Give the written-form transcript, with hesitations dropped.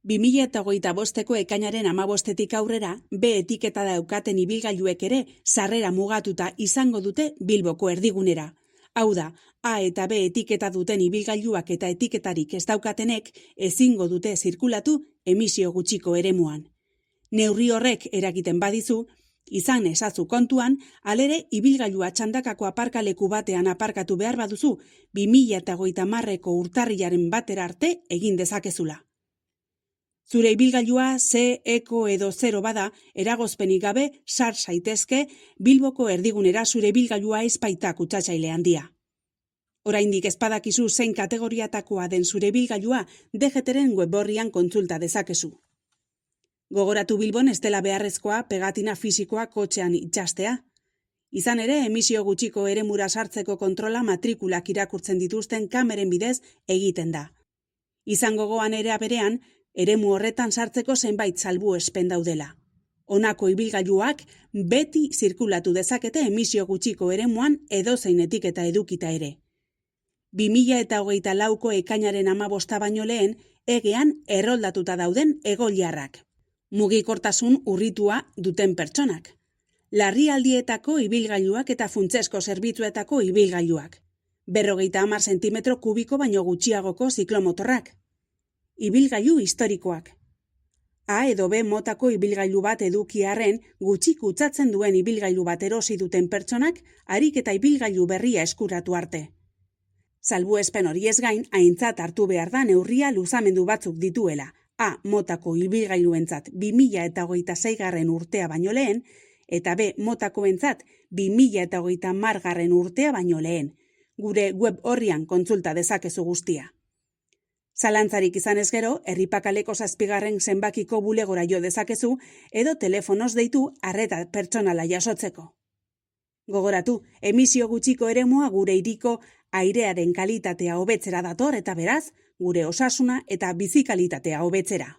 2025ko ekainaren 15etik aurrera, B etiketa daukaten ibilgailuek ere sarrera mugatuta izango dute Bilboko erdigunera. Hau da, A eta B etiketa duten ibilgailuak eta etiketarik ez daukatenek ezingo dute zirkulatu emisio gutxiko eremuan. Neurri horrek eragiten badizu, izan ezazu kontuan, alere ibilgailua txandakako aparkaleku batean aparkatu behar baduzu 2030ko urtarrilaren batera arte egin dezakezula. Zure ibilgailua C, Eko edo 0 bada, eragozpenik gabe sar zaitezke Bilboko erdigunera zure ibilgailua ez baita kutsatzaile handia. Oraindik ez badakizu zein kategoriatakoa den zure ibilgailua, DGT-ren weborrian kontsulta dezakezu. Gogoratu Bilbon ez dela beharrezkoa pegatina fisikoa kotxean itxastea. Izan ere, emisio gutxiko eremura sartzeko kontrola matrikulak irakurtzen dituzten kameren bidez egiten da. Izan gogoan ere berean, eremu horretan sartzeko zenbait salbuespen daudela. Honako ibilgailuak beti zirkulatu dezakete emisio gutxiko eremuan edozein etiketa edukita ere. 2024ko ekainaren 15 baino lehen, egean erroldatuta dauden egoiliarrak. Mugikortasun urritua duten pertsonak. Larrialdietako ibilgailuak eta funtsesko zerbitzuetako ibilgailuak. 50 zentimetro kubiko baino gutxiagoko ziklomotorrak. Ibilgailu historikoak. A edo B motako ibilgailu bat edukiarren gutxi kutsatzen duen ibilgailu bat erosi duten pertsonak harik eta ibilgailu berria eskuratu arte. Salbuespen horiez gain, aintzat hartu behar da neurria luzamendu batzuk dituela. A motako ibilgailuentzat 2026garren urtea baino lehen, eta B motakoentzat 2030garren urtea baino lehen. Gure web horrian kontsulta dezakezu guztia. Zalantzarik izan ez gero, Herripakaleko 7. zenbakiko bulegora jo dezakezu edo telefonoz deitu arreta pertsonala jasotzeko. Gogoratu, emisio gutxiko eremua gure hiriko airearen kalitatea hobetzera dator eta beraz, gure osasuna eta bizi kalitatea hobetzera.